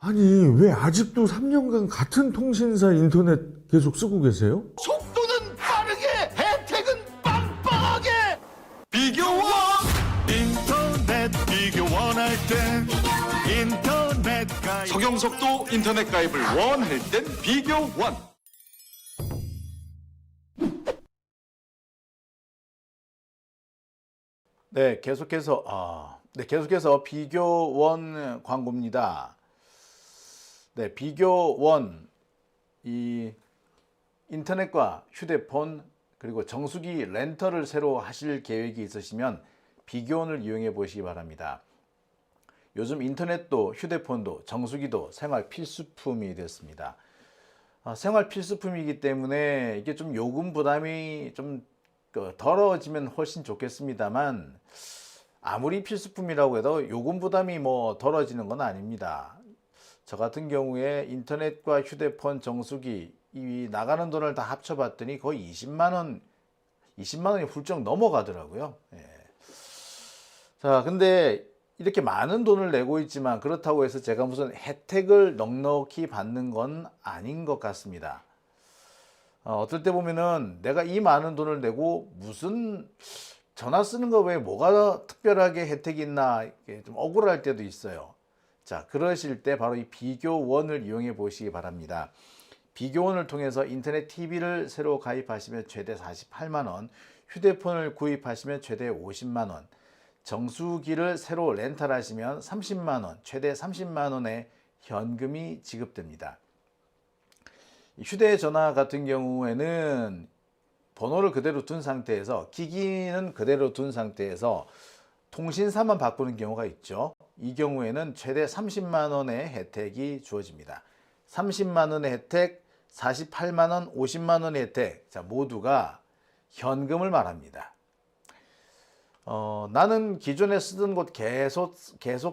아니, 왜 아직도 3년간 같은 통신사 인터넷 계속 쓰고 계세요? 속도는 빠르게, 혜택은 빵빵하게. 비교원 인터넷 비교 원할 땐 인터넷 가입. 서경석도 인터넷 가입을 원할 땐 비교원. 네, 계속해서 비교원 광고입니다. 네, 비교원 이 인터넷과 휴대폰 그리고 정수기 렌터를 새로 하실 계획이 있으시면 비교원을 이용해 보시기 바랍니다. 요즘 인터넷도 휴대폰도 정수기도 생활 필수품이 됐습니다. 생활 필수품이기 때문에 이게 좀 요금 부담이 좀 덜어지면 훨씬 좋겠습니다만, 아무리 필수품이라고 해도 요금 부담이 뭐 덜어지는 건 아닙니다. 저 같은 경우에 인터넷과 휴대폰, 정수기 이 나가는 돈을 다 합쳐봤더니 거의 20만 원이 훌쩍 넘어가더라고요. 예. 자, 근데 이렇게 많은 돈을 내고 있지만 그렇다고 해서 제가 무슨 혜택을 넉넉히 받는 건 아닌 것 같습니다. 어떨 때 보면은 내가 이 많은 돈을 내고 무슨 전화 쓰는 거 외에 뭐가 특별하게 혜택이 있나 좀 억울할 때도 있어요. 자, 그러실 때 바로 이 비교원을 이용해 보시기 바랍니다. 비교원을 통해서 인터넷 TV를 새로 가입하시면 최대 48만 원, 휴대폰을 구입하시면 최대 50만 원, 정수기를 새로 렌탈하시면 30만 원, 최대 30만 원의 현금이 지급됩니다. 휴대전화 같은 경우에는 번호를 그대로 둔 상태에서, 기기는 그대로 둔 상태에서 통신사만 바꾸는 경우가 있죠. 이 경우에는 최대 30만 원의 혜택이 주어집니다. 30만 원의 혜택, 48만 원, 50만 원의 혜택, 자, 모두가 현금을 말합니다. 나는 기존에 쓰던 곳 계속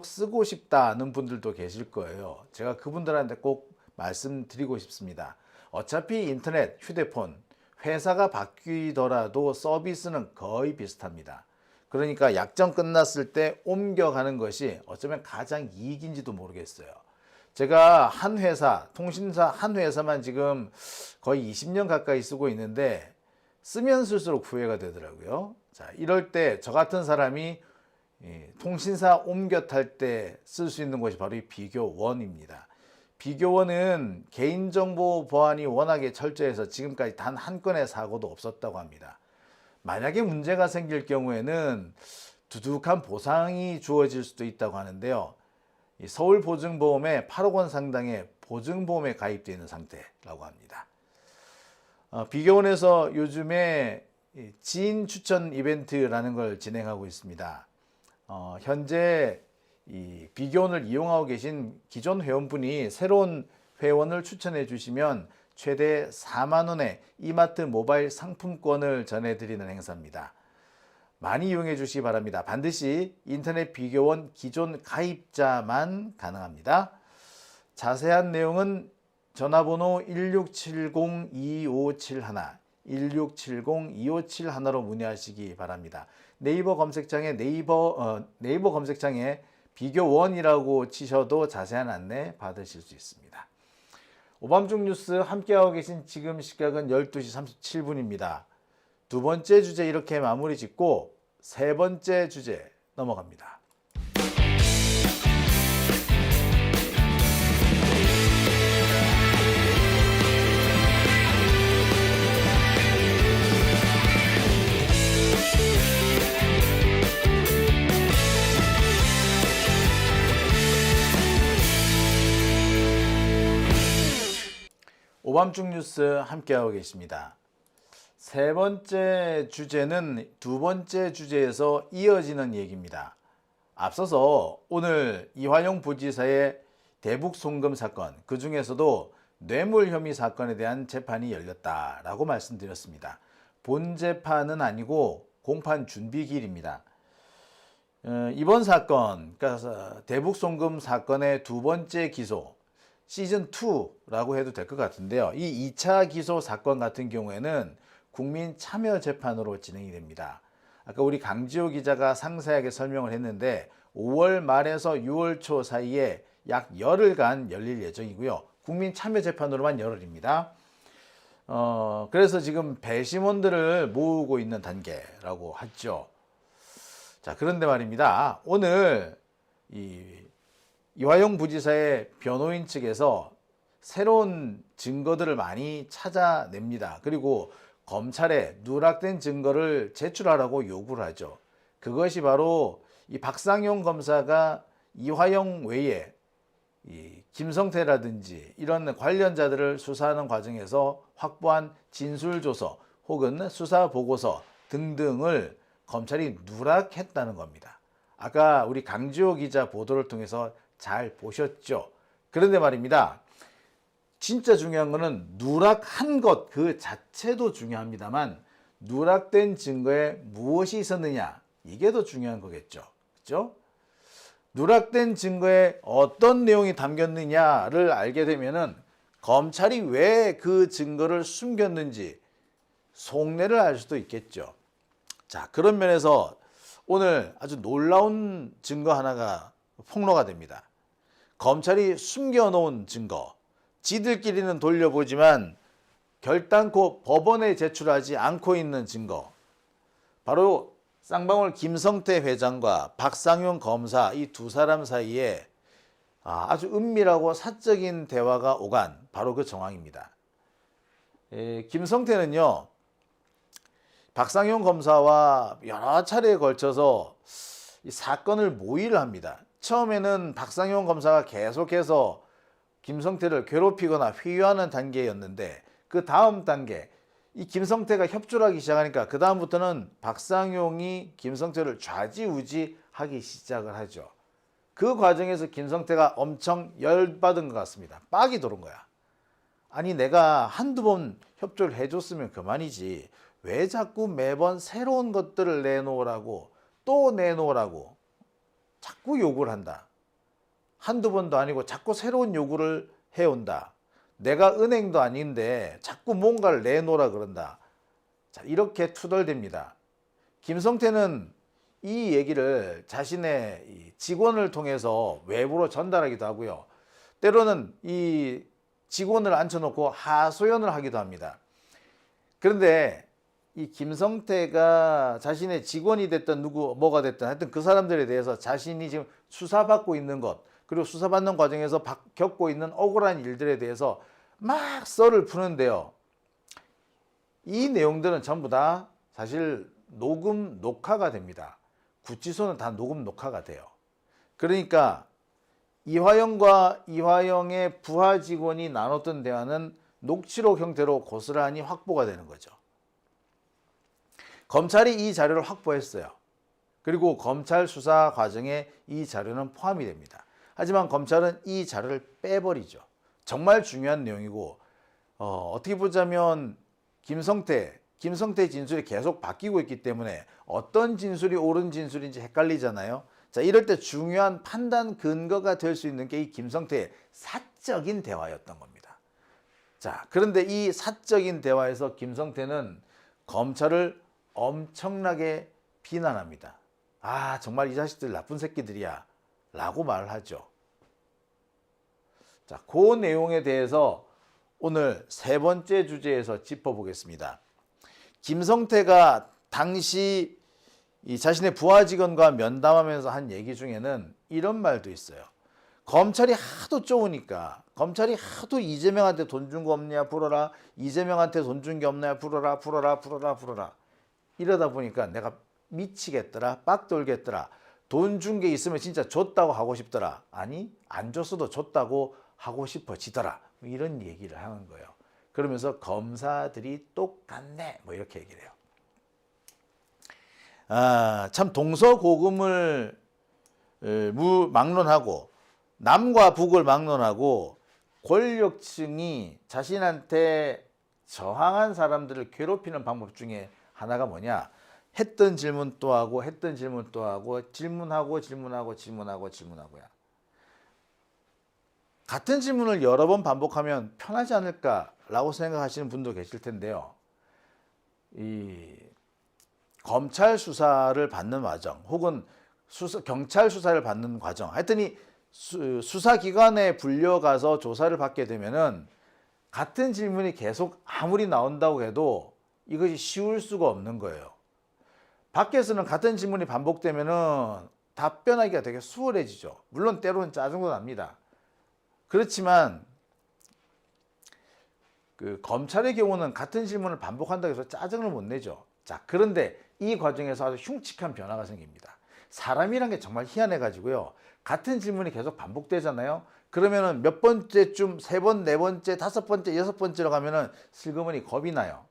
쓰고 싶다는 분들도 계실 거예요. 제가 그분들한테 꼭 말씀드리고 싶습니다. 어차피 인터넷, 휴대폰, 회사가 바뀌더라도 서비스는 거의 비슷합니다. 그러니까 약정 끝났을 때 옮겨가는 것이 어쩌면 가장 이익인지도 모르겠어요. 제가 한 회사, 통신사 한 회사만 지금 거의 20년 가까이 쓰고 있는데 쓰면 쓸수록 후회가 되더라고요. 자, 이럴 때 저 같은 사람이 통신사 옮겨 탈 때 쓸 수 있는 것이 바로 이 비교원입니다. 비교원은 개인정보 보안이 워낙에 철저해서 지금까지 단 한 건의 사고도 없었다고 합니다. 만약에 문제가 생길 경우에는 두둑한 보상이 주어질 수도 있다고 하는데요. 이 서울보증보험에 8억 원 상당의 보증보험에 가입되어 있는 상태라고 합니다. 비교원에서 요즘에 지인 추천 이벤트라는 걸 진행하고 있습니다. 현재 이 비교원을 이용하고 계신 기존 회원분이 새로운 회원을 추천해 주시면 최대 4만 원의 이마트 모바일 상품권을 전해드리는 행사입니다. 많이 이용해 주시기 바랍니다. 반드시 인터넷 비교원 기존 가입자만 가능합니다. 자세한 내용은 전화번호 1670-2571, 1670-2571로 문의하시기 바랍니다. 네이버 검색창에 비교원이라고 치셔도 자세한 안내 받으실 수 있습니다. 오밤중 뉴스 함께하고 계신 지금 시각은 12시 37분입니다. 두 번째 주제 이렇게 마무리 짓고 세 번째 주제 넘어갑니다. 오밤중 뉴스 함께하고 계십니다. 세 번째 주제는 두 번째 주제에서 이어지는 얘기입니다. 앞서서 오늘 이화영 부지사의 대북 송금 사건, 그 중에서도 뇌물 혐의 사건에 대한 재판이 열렸다라고 말씀드렸습니다. 본 재판은 아니고 공판 준비기일입니다. 이번 사건, 그러니까 대북 송금 사건의 두 번째 기소, 시즌2라고 해도 될 것 같은데요. 이 2차 기소 사건 같은 경우에는 국민 참여 재판으로 진행이 됩니다. 아까 우리 강지호 기자가 상세하게 설명을 했는데 5월 말에서 6월 초 사이에 약 열흘간 열릴 예정이고요. 국민참여재판으로만 열흘입니다. 그래서 지금 배심원들을 모으고 있는 단계라고 하죠. 자, 그런데 말입니다. 오늘 이화영 부지사의 변호인 측에서 새로운 증거들을 많이 찾아냅니다. 그리고 검찰에 누락된 증거를 제출하라고 요구를 하죠. 그것이 바로 이 박상용 검사가 이화영 외에 이 김성태라든지 이런 관련자들을 수사하는 과정에서 확보한 진술조서 혹은 수사보고서 등등을 검찰이 누락했다는 겁니다. 아까 우리 강지호 기자 보도를 통해서 잘 보셨죠? 그런데 말입니다. 진짜 중요한 거는 누락한 것 그 자체도 중요합니다만 누락된 증거에 무엇이 있었느냐 이게 더 중요한 거겠죠. 그렇죠? 누락된 증거에 어떤 내용이 담겼느냐를 알게 되면은 검찰이 왜 그 증거를 숨겼는지 속내를 알 수도 있겠죠. 자, 그런 면에서 오늘 아주 놀라운 증거 하나가 폭로가 됩니다. 검찰이 숨겨놓은 증거, 지들끼리는 돌려보지만 결단코 법원에 제출하지 않고 있는 증거, 바로 쌍방울 김성태 회장과 박상용 검사 이 두 사람 사이에 아주 은밀하고 사적인 대화가 오간 바로 그 정황입니다. 김성태는요, 박상용 검사와 여러 차례에 걸쳐서 이 사건을 모의를 합니다. 처음에는 박상용 검사가 계속해서 김성태를 괴롭히거나 회유하는 단계였는데 그 다음 단계 이 김성태가 협조를 하기 시작하니까 그 다음부터는 박상용이 김성태를 좌지우지하기 시작을 하죠. 그 과정에서 김성태가 엄청 열받은 것 같습니다. 빡이 도는 거야. 아니 내가 한두 번 협조를 해줬으면 그만이지 왜 자꾸 매번 새로운 것들을 내놓으라고 또 내놓으라고 자꾸 요구를 한다. 한두 번도 아니고 자꾸 새로운 요구를 해온다. 내가 은행도 아닌데 자꾸 뭔가를 내놓으라 그런다. 자, 이렇게 투덜댑니다. 김성태는 이 얘기를 자신의 직원을 통해서 외부로 전달하기도 하고요. 때로는 이 직원을 앉혀놓고 하소연을 하기도 합니다. 그런데 이 김성태가 자신의 직원이 됐든 뭐가 됐든 하여튼 그 사람들에 대해서 자신이 지금 수사받고 있는 것 그리고 수사받는 과정에서 겪고 있는 억울한 일들에 대해서 막 썰을 푸는데요. 이 내용들은 전부 다 사실 녹화가 됩니다. 구치소는 다 녹화가 돼요. 그러니까 이화영과 이화영의 부하 직원이 나눴던 대화는 녹취록 형태로 고스란히 확보가 되는 거죠. 검찰이 이 자료를 확보했어요. 그리고 검찰 수사 과정에 이 자료는 포함이 됩니다. 하지만 검찰은 이 자료를 빼버리죠. 정말 중요한 내용이고 어떻게 보자면 김성태 진술이 계속 바뀌고 있기 때문에 어떤 진술이 옳은 진술인지 헷갈리잖아요. 자, 이럴 때 중요한 판단 근거가 될 수 있는 게 이 김성태의 사적인 대화였던 겁니다. 자, 그런데 이 사적인 대화에서 김성태는 검찰을 엄청나게 비난합니다. 아, 정말 이 자식들 나쁜 새끼들이야 라고 말을 하죠. 자, 그 내용에 대해서 오늘 세 번째 주제에서 짚어보겠습니다. 김성태가 당시 이 자신의 부하 직원과 면담하면서 한 얘기 중에는 이런 말도 있어요. 검찰이 하도 쪼으니까 검찰이 하도 이재명한테 돈 준 거 없냐 풀어라, 이재명한테 돈 준 게 없냐 풀어라. 이러다 보니까 내가 미치겠더라, 빡 돌겠더라. 돈 준 게 있으면 진짜 줬다고 하고 싶더라. 아니 안 줬어도 줬다고 하고 싶어지더라. 이런 얘기를 하는 거예요. 그러면서 검사들이 똑같네 뭐 이렇게 얘기를 해요. 참 동서고금을 막론하고 남과 북을 막론하고 권력층이 자신한테 저항한 사람들을 괴롭히는 방법 중에 하나가 뭐냐? 했던 질문 또 하고 했던 질문 또 하고 질문하고야. 같은 질문을 여러 번 반복하면 편하지 않을까라고 생각하시는 분도 계실 텐데요. 이 검찰 수사를 받는 과정 혹은 경찰 수사를 받는 과정, 하여튼 이 수사기관에 불려가서 조사를 받게 되면은 같은 질문이 계속 아무리 나온다고 해도 이것이 쉬울 수가 없는 거예요. 밖에서는 같은 질문이 반복되면은 답변하기가 되게 수월해지죠. 물론 때로는 짜증도 납니다. 그렇지만 그 검찰의 경우는 같은 질문을 반복한다고 해서 짜증을 못 내죠. 자, 그런데 이 과정에서 아주 흉측한 변화가 생깁니다. 사람이란 게 정말 희한해 가지고요. 같은 질문이 계속 반복되잖아요. 그러면은 몇 번째쯤 세 번, 네 번째, 다섯 번째, 여섯 번째로 가면은 슬그머니 겁이 나요.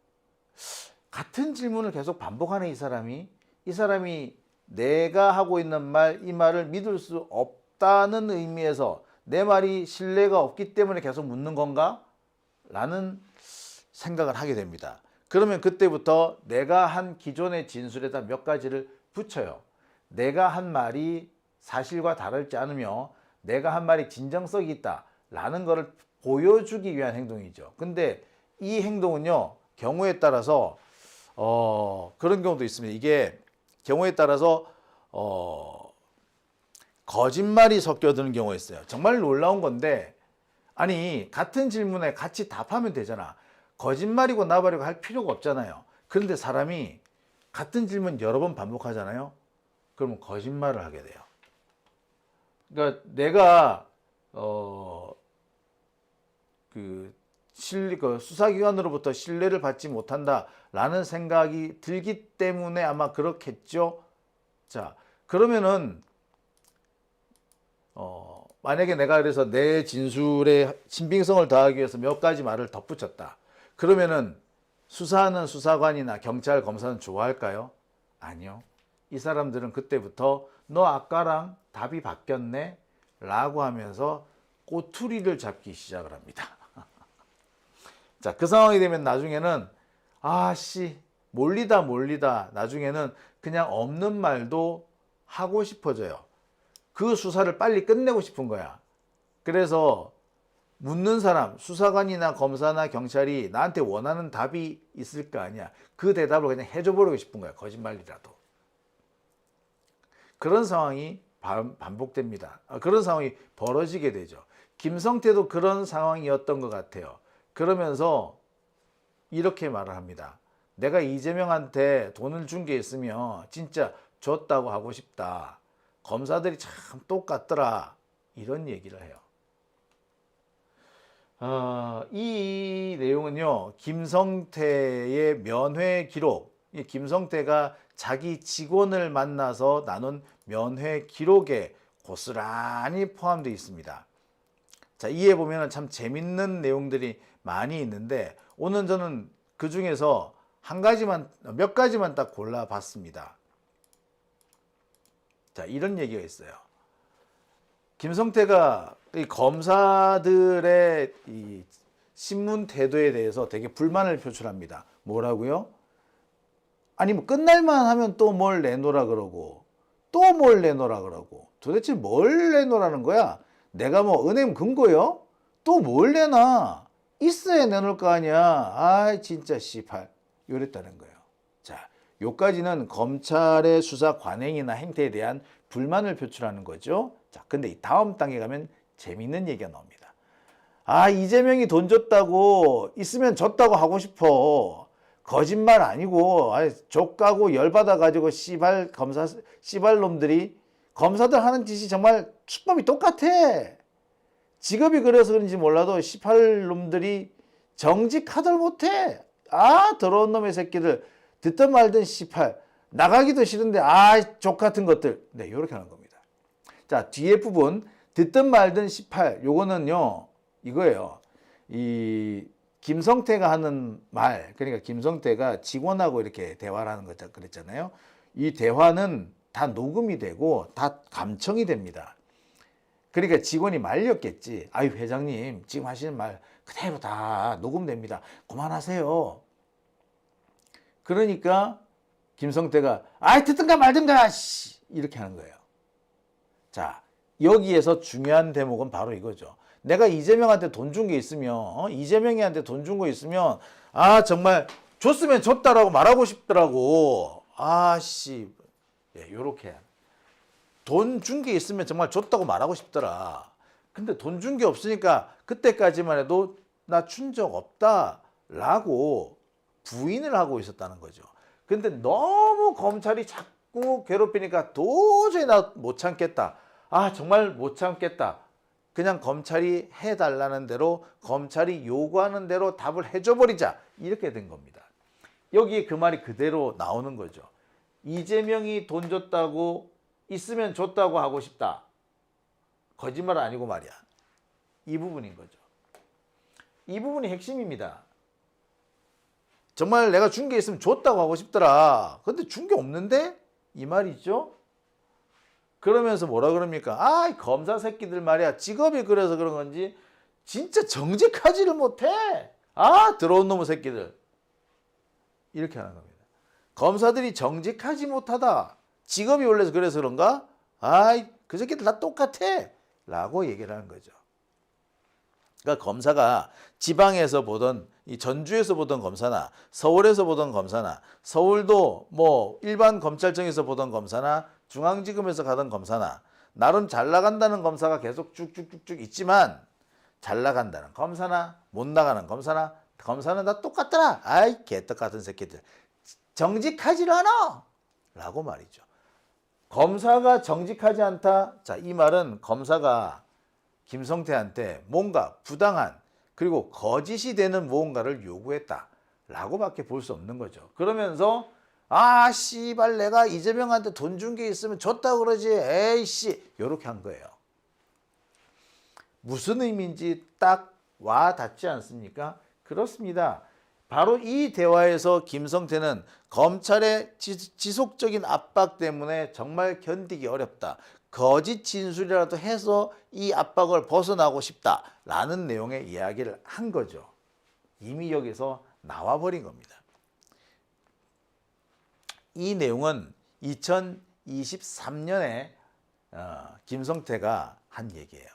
같은 질문을 계속 반복하는 이 사람이 내가 하고 있는 말, 이 말을 믿을 수 없다는 의미에서 내 말이 신뢰가 없기 때문에 계속 묻는 건가? 라는 생각을 하게 됩니다. 그러면 그때부터 내가 한 기존의 진술에다 몇 가지를 붙여요. 내가 한 말이 사실과 다르지 않으며 내가 한 말이 진정성이 있다라는 것을 보여주기 위한 행동이죠. 근데 이 행동은요, 경우에 따라서 그런 경우도 있습니다. 이게 경우에 따라서 거짓말이 섞여드는 경우가 있어요. 정말 놀라운 건데, 아니 같은 질문에 같이 답하면 되잖아. 거짓말이고 나발이고 할 필요가 없잖아요. 그런데 사람이 같은 질문 여러 번 반복하잖아요. 그러면 거짓말을 하게 돼요. 그러니까 내가 그 수사기관으로부터 신뢰를 받지 못한다라는 생각이 들기 때문에 아마 그렇겠죠. 자, 그러면은 만약에 내가 그래서 내 진술의 신빙성을 더하기 위해서 몇 가지 말을 덧붙였다. 그러면은 수사하는 수사관이나 경찰, 검사는 좋아할까요? 아니요. 이 사람들은 그때부터 너 아까랑 답이 바뀌었네 라고 하면서 꼬투리를 잡기 시작을 합니다. 자, 그 상황이 되면 나중에는 몰리다 나중에는 그냥 없는 말도 하고 싶어져요. 그 수사를 빨리 끝내고 싶은 거야. 그래서 묻는 사람, 수사관이나 검사나 경찰이 나한테 원하는 답이 있을 거 아니야. 그 대답을 그냥 해줘버리고 싶은 거야. 거짓말이라도. 그런 상황이 반복됩니다. 그런 상황이 벌어지게 되죠. 김성태도 그런 상황이었던 것 같아요. 그러면서 이렇게 말을 합니다. 내가 이재명한테 돈을 준 게 있으면 진짜 줬다고 하고 싶다. 검사들이 참 똑같더라. 이런 얘기를 해요. 이 내용은요, 김성태의 면회 기록, 김성태가 자기 직원을 만나서 나눈 면회 기록에 고스란히 포함되어 있습니다. 자, 이에 보면 참 재밌는 내용들이 많이 있는데 오늘 저는 그 중에서 몇 가지만 딱 골라봤습니다. 자, 이런 얘기가 있어요. 김성태가 이 검사들의 이 신문 태도에 대해서 되게 불만을 표출합니다. 뭐라고요? 아니 뭐 끝날만 하면 또 뭘 내놓으라 그러고 또 뭘 내놓으라 그러고 도대체 뭘 내놓으라는 거야? 내가 뭐 은행 금고요? 또 뭘 내놔? 있어야 내놓을 거 아니야. 진짜 씨발 이랬다는 거예요. 자, 요까지는 검찰의 수사 관행이나 행태에 대한 불만을 표출하는 거죠. 자, 근데 이 다음 단계 가면 재밌는 얘기가 나옵니다. 이재명이 돈 줬다고 있으면 줬다고 하고 싶어. 거짓말 아니고 족가고 열받아 가지고 씨발 놈들이 검사들 하는 짓이 정말 수법이 똑같아. 직업이 그래서 그런지 몰라도 18놈들이 정직하들 못해. 더러운 놈의 새끼들. 듣든 말든 18. 나가기도 싫은데 족 같은 것들. 네, 이렇게 하는 겁니다. 자, 뒤에 부분 듣든 말든 18. 요거는요, 이거예요. 이 김성태가 하는 말, 그러니까 김성태가 직원하고 이렇게 대화를 하는 거 그랬잖아요. 이 대화는 다 녹음이 되고 다 감청이 됩니다. 그러니까 직원이 말렸겠지. 회장님 지금 하시는 말 그대로 다 녹음됩니다. 그만하세요. 그러니까 김성태가 듣든가 말든가 이렇게 하는 거예요. 자, 여기에서 중요한 대목은 바로 이거죠. 내가 이재명한테 돈 준 게 있으면 이재명이한테 돈 준 거 있으면 정말 줬으면 줬다라고 말하고 싶더라고. 요렇게 돈 준 게 있으면 정말 줬다고 말하고 싶더라. 근데 돈 준 게 없으니까 그때까지만 해도 나 준 적 없다라고 부인을 하고 있었다는 거죠. 근데 너무 검찰이 자꾸 괴롭히니까 도저히 나 못 참겠다. 아, 정말 못 참겠다. 그냥 검찰이 해달라는 대로, 검찰이 요구하는 대로 답을 해줘버리자. 이렇게 된 겁니다. 여기에 그 말이 그대로 나오는 거죠. 이재명이 돈 줬다고, 있으면 줬다고 하고 싶다. 거짓말 아니고 말이야. 이 부분인 거죠. 이 부분이 핵심입니다. 정말 내가 준 게 있으면 줬다고 하고 싶더라. 근데 준 게 없는데? 이 말이죠. 그러면서 뭐라 그럽니까? 아, 검사 새끼들 말이야. 직업이 그래서 그런 건지 진짜 정직하지를 못해. 아, 더러운 놈의 새끼들. 이렇게 하는 겁니다. 검사들이 정직하지 못하다. 직업이 원래 그래서 그런가? 아이, 그 새끼들 다 똑같아. 라고 얘기를 하는 거죠. 그러니까 검사가 지방에서 보던, 이 전주에서 보던 검사나 서울에서 보던 검사나, 서울도 뭐 일반 검찰청에서 보던 검사나 중앙지검에서 가던 검사나, 나름 잘 나간다는 검사가 계속 쭉쭉쭉쭉 있지만, 잘 나간다는 검사나 못 나가는 검사나, 검사는 다 똑같더라. 아이, 개떡 같은 새끼들. 정직하지 않아. 라고 말이죠. 검사가 정직하지 않다. 자, 이 말은 검사가 김성태한테 뭔가 부당한, 그리고 거짓이 되는 무언가를 요구했다 라고 밖에 볼 수 없는 거죠. 그러면서 아, 씨발, 내가 이재명한테 돈 준 게 있으면 줬다고 그러지. 에이씨, 요렇게 한 거예요. 무슨 의미인지 딱 와 닿지 않습니까? 그렇습니다. 바로 이 대화에서 김성태는 검찰의 지속적인 압박 때문에 정말 견디기 어렵다. 거짓 진술이라도 해서 이 압박을 벗어나고 싶다라는 내용의 이야기를 한 거죠. 이미 여기서 나와버린 겁니다. 이 내용은 2023년에 김성태가 한 얘기예요.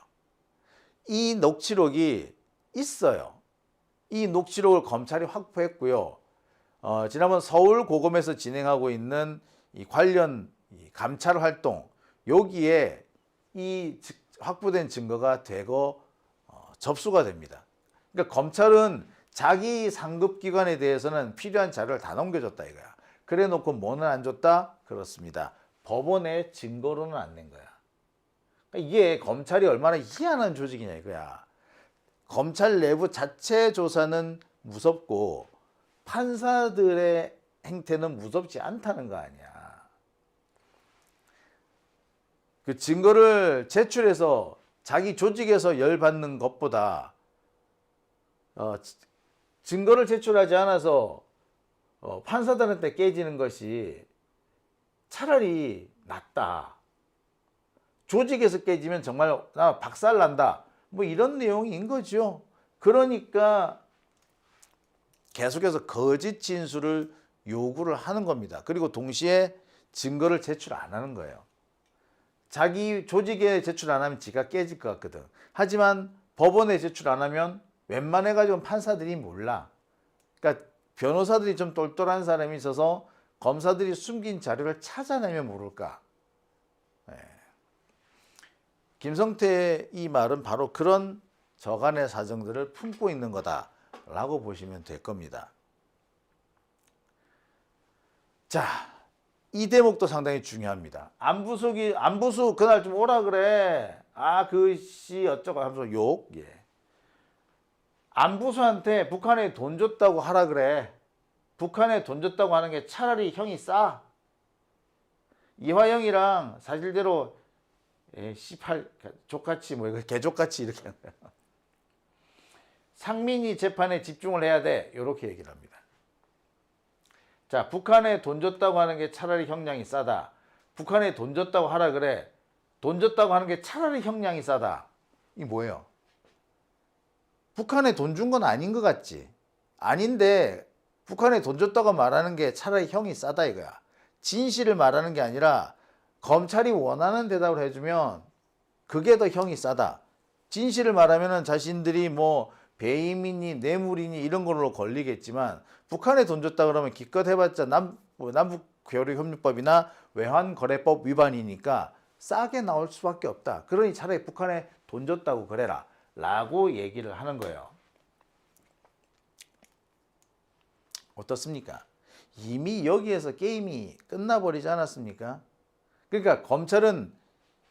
이 녹취록이 있어요. 이 녹취록을 검찰이 확보했고요. 지난번 서울고검에서 진행하고 있는 이 관련 감찰 활동, 여기에 이 확보된 증거가 되고 접수가 됩니다. 그러니까 검찰은 자기 상급기관에 대해서는 필요한 자료를 다 넘겨줬다 이거야. 그래 놓고 뭐는 안 줬다? 그렇습니다. 법원에 증거로는 안 낸 거야. 그러니까 이게 검찰이 얼마나 희한한 조직이냐 이거야. 검찰 내부 자체 조사는 무섭고 판사들의 행태는 무섭지 않다는 거 아니야. 그 증거를 제출해서 자기 조직에서 열받는 것보다 증거를 제출하지 않아서 판사들한테 깨지는 것이 차라리 낫다. 조직에서 깨지면 정말 나 박살난다. 뭐 이런 내용인 거죠. 그러니까 계속해서 거짓 진술을 요구를 하는 겁니다. 그리고 동시에 증거를 제출 안 하는 거예요. 자기 조직에 제출 안 하면 지가 깨질 것 같거든. 하지만 법원에 제출 안 하면 웬만해가지고 판사들이 몰라. 그러니까 변호사들이 좀 똘똘한 사람이 있어서 검사들이 숨긴 자료를 찾아내면 모를까. 김성태의 이 말은 바로 그런 저간의 사정들을 품고 있는 거다라고 보시면 될 겁니다. 자, 이 대목도 상당히 중요합니다. 안부수 그날 좀 오라 그래. 아, 그 씨 어쩌고 하면서 욕. 예. 안부수한테 북한에 돈 줬다고 하라 그래. 북한에 돈 줬다고 하는 게 차라리 형이 싸. 이화영이랑 사실대로 씨팔 족같이 뭐 이거 개족같이 이렇게 하는 거야. 상민이 재판에 집중을 해야 돼. 이렇게 얘기를 합니다. 자, 북한에 돈 줬다고 하는 게 차라리 형량이 싸다. 북한에 돈 줬다고 하라 그래. 돈 줬다고 하는 게 차라리 형량이 싸다. 이게 뭐예요? 북한에 돈 준 건 아닌 것 같지? 아닌데 북한에 돈 줬다고 말하는 게 차라리 형이 싸다 이거야. 진실을 말하는 게 아니라 검찰이 원하는 대답을 해주면 그게 더 형이 싸다. 진실을 말하면 자신들이 뭐 배임이니 뇌물이니 이런 걸로 걸리겠지만 북한에 돈 줬다 그러면 기껏 해봤자 남북교류협력법이나 외환거래법 위반이니까 싸게 나올 수밖에 없다. 그러니 차라리 북한에 돈 줬다고 그래라 라고 얘기를 하는 거예요. 어떻습니까? 이미 여기에서 게임이 끝나버리지 않았습니까? 그러니까 검찰은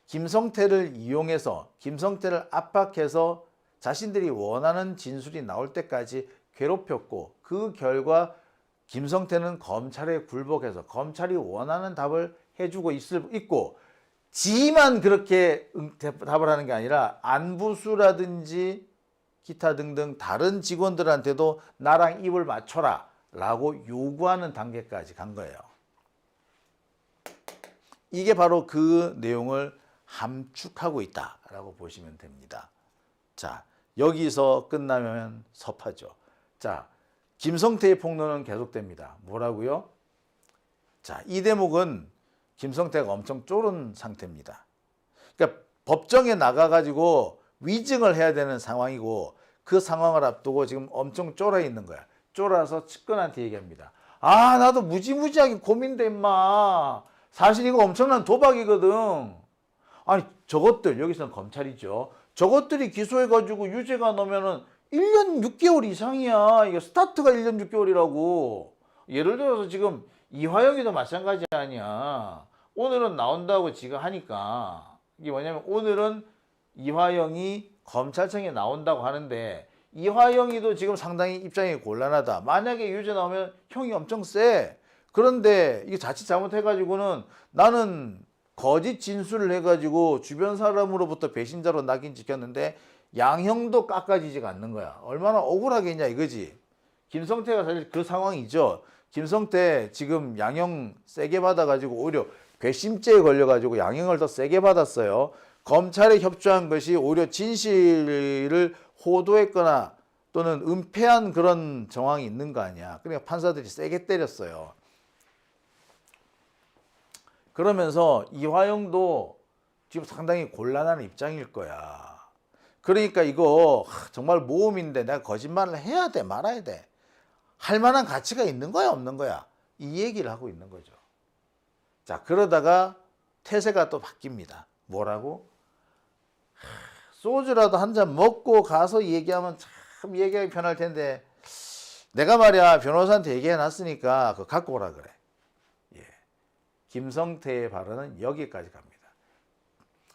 김성태를 이용해서 김성태를 압박해서 자신들이 원하는 진술이 나올 때까지 괴롭혔고 그 결과 김성태는 검찰에 굴복해서 검찰이 원하는 답을 해주고 있고 지만 그렇게 답을 하는 게 아니라 안부수라든지 기타 등등 다른 직원들한테도 나랑 입을 맞춰라 라고 요구하는 단계까지 간 거예요. 이게 바로 그 내용을 함축하고 있다라고 보시면 됩니다. 자, 여기서 끝나면 섭하죠. 자, 김성태의 폭로는 계속됩니다. 뭐라고요? 자, 이 대목은 김성태가 엄청 쫄은 상태입니다. 그러니까 법정에 나가가지고 위증을 해야 되는 상황이고 그 상황을 앞두고 지금 엄청 쫄아 있는 거야. 쫄아서 측근한테 얘기합니다. 아, 나도 무지무지하게 고민돼 임마. 사실 이거 엄청난 도박이거든. 아니 저것들, 여기서는 검찰이죠. 저것들이 기소해가지고 유죄가 나면은 1년 6개월 이상이야. 이게 스타트가 1년 6개월이라고. 예를 들어서 지금 이화영이도 마찬가지 아니야. 오늘은 나온다고 지가 하니까. 이게 뭐냐면 오늘은 이화영이 검찰청에 나온다고 하는데 이화영이도 지금 상당히 입장이 곤란하다. 만약에 유죄 나오면 형이 엄청 세. 그런데 이게 자칫 잘못해가지고는 나는 거짓 진술을 해가지고 주변 사람으로부터 배신자로 낙인 찍혔는데 양형도 깎아지지가 않는 거야. 얼마나 억울하겠냐 이거지. 김성태가 사실 그 상황이죠. 김성태 지금 양형 세게 받아가지고 오히려 괘씸죄에 걸려가지고 양형을 더 세게 받았어요. 검찰에 협조한 것이 오히려 진실을 호도했거나 또는 은폐한 그런 정황이 있는 거 아니야. 그러니까 판사들이 세게 때렸어요. 그러면서 이화영도 지금 상당히 곤란한 입장일 거야. 그러니까 이거 정말 모험인데 내가 거짓말을 해야 돼 말아야 돼. 할 만한 가치가 있는 거야 없는 거야. 이 얘기를 하고 있는 거죠. 자, 그러다가 태세가 또 바뀝니다. 뭐라고? 소주라도 한 잔 먹고 가서 얘기하면 참 얘기하기 편할 텐데 내가 말이야 변호사한테 얘기해 놨으니까 그거 갖고 오라 그래. 예. 김성태의 발언은 여기까지 갑니다.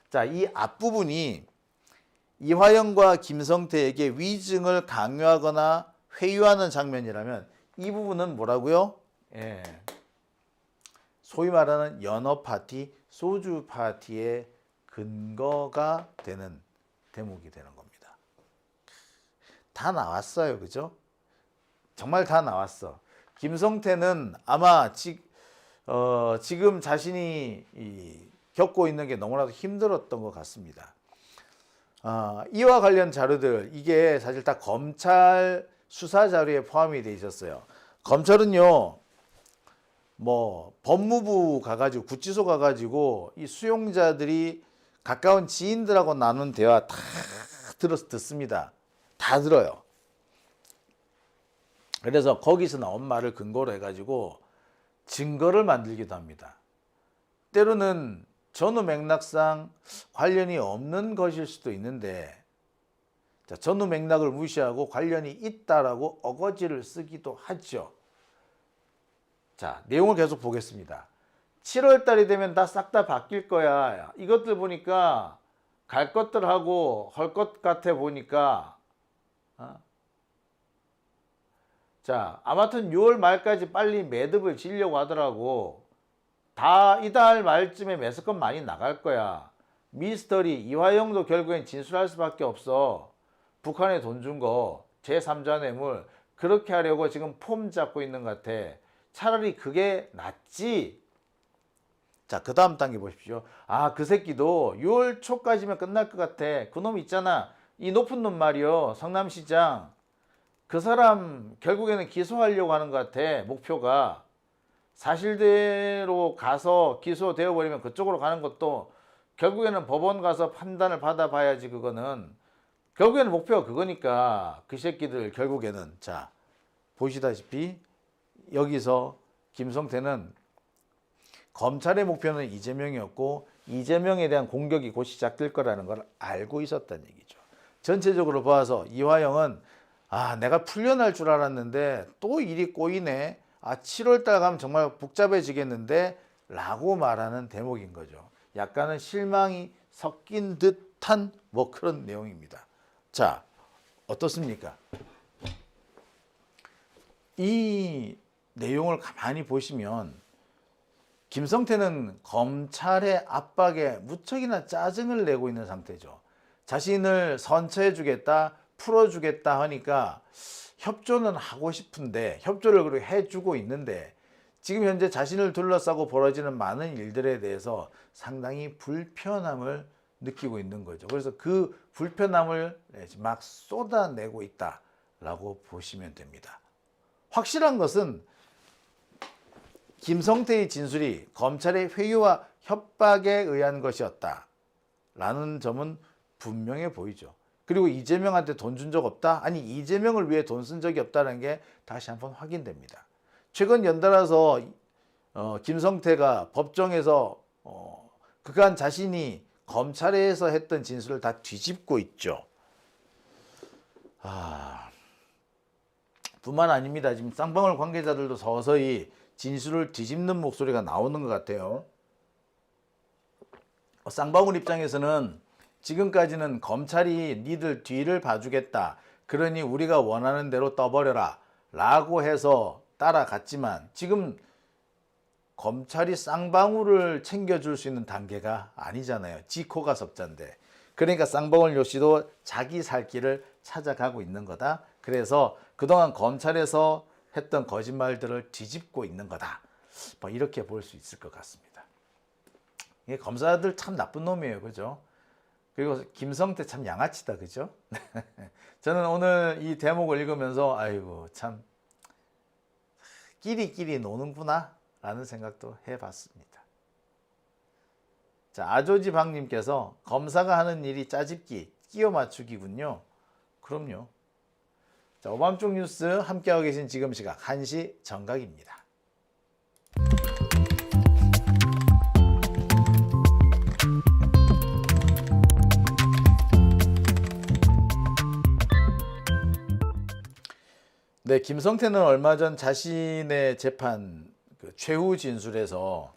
자, 이 앞부분이 이화영과 김성태에게 위증을 강요하거나 회유하는 장면이라면 이 부분은 뭐라고요? 예. 소위 말하는 연어 파티, 소주 파티의 근거가 되는 대목이 되는 겁니다. 다 나왔어요. 그죠? 정말 다 나왔어. 김성태는 아마 지금 자신이 겪고 있는 게 너무나도 힘들었던 것 같습니다. 이와 관련 자료들, 이게 사실 다 검찰 수사 자료에 포함이 돼 있었어요. 검찰은요, 뭐 법무부 가가지고 구치소 가가지고 이 수용자들이 가까운 지인들하고 나눈 대화 다 듣습니다. 다 들어요. 그래서 거기서 나온 말을 근거로 해가지고 증거를 만들기도 합니다. 때로는 전후 맥락상 관련이 없는 것일 수도 있는데, 자, 전후 맥락을 무시하고 관련이 있다라고 어거지를 쓰기도 하죠. 자, 내용을 계속 보겠습니다. 7월 달이 되면 다 싹 다 바뀔 거야. 이것들 보니까 갈 것들하고 헐 것 같아 보니까. 자, 아무튼 6월 말까지 빨리 매듭을 지려고 하더라고. 다 이달 말쯤에 매스컴 많이 나갈 거야. 미스터리 이화영도 결국엔 진술할 수밖에 없어. 북한에 돈 준 거 제3자 뇌물 그렇게 하려고 지금 폼 잡고 있는 것 같아. 차라리 그게 낫지. 자, 그 다음 단계 보십시오. 아, 그 새끼도 6월 초까지면 끝날 것 같아. 그놈 있잖아. 이 높은 놈 말이요. 성남시장. 그 사람 결국에는 기소하려고 하는 것 같아. 목표가. 사실대로 가서 기소되어 버리면 그쪽으로 가는 것도 결국에는 법원 가서 판단을 받아봐야지. 그거는 결국에는 목표가 그거니까. 그 새끼들 결국에는. 자, 보시다시피 여기서 김성태는 검찰의 목표는 이재명이었고 이재명에 대한 공격이 곧 시작될 거라는 걸 알고 있었다는 얘기죠. 전체적으로 봐서 이화영은 내가 풀려날 줄 알았는데 또 일이 꼬이네. 7월 달 가면 정말 복잡해지겠는데 라고 말하는 대목인 거죠. 약간은 실망이 섞인 듯한 뭐 그런 내용입니다. 자, 어떻습니까? 이 내용을 가만히 보시면 김성태는 검찰의 압박에 무척이나 짜증을 내고 있는 상태죠. 자신을 선처해 주겠다, 풀어 주겠다 하니까 협조는 하고 싶은데 협조를 그렇게 해주고 있는데 지금 현재 자신을 둘러싸고 벌어지는 많은 일들에 대해서 상당히 불편함을 느끼고 있는 거죠. 그래서 그 불편함을 막 쏟아내고 있다라고 보시면 됩니다. 확실한 것은 김성태의 진술이 검찰의 회유와 협박에 의한 것이었다라는 점은 분명해 보이죠. 그리고 이재명한테 돈 준 적 없다? 아니 이재명을 위해 돈 쓴 적이 없다는 게 다시 한번 확인됩니다. 최근 연달아서 김성태가 법정에서 그간 자신이 검찰에서 했던 진술을 다 뒤집고 있죠. 뿐만 아닙니다. 지금 쌍방울 관계자들도 서서히 진술을 뒤집는 목소리가 나오는 것 같아요. 쌍방울 입장에서는 지금까지는 검찰이 니들 뒤를 봐주겠다. 그러니 우리가 원하는 대로 떠버려라. 라고 해서 따라갔지만 지금 검찰이 쌍방울을 챙겨줄 수 있는 단계가 아니잖아요. 지코가 석자인데. 그러니까 쌍방울 요씨도 자기 살 길을 찾아가고 있는 거다. 그래서 그동안 검찰에서 했던 거짓말들을 뒤집고 있는 거다. 뭐 이렇게 볼 수 있을 것 같습니다. 이게 검사들 참 나쁜 놈이에요. 그죠? 그리고 김성태 참 양아치다. 그죠? 저는 오늘 이 대목을 읽으면서 아이고 참 끼리끼리 노는구나 라는 생각도 해봤습니다. 자, 아조지방님께서 검사가 하는 일이 짜집기, 끼워 맞추기군요. 그럼요. 자, 오밤중 뉴스 함께하고 계신 지금 시각 1시 정각입니다. 네, 김성태는 얼마 전 자신의 재판 최후 진술에서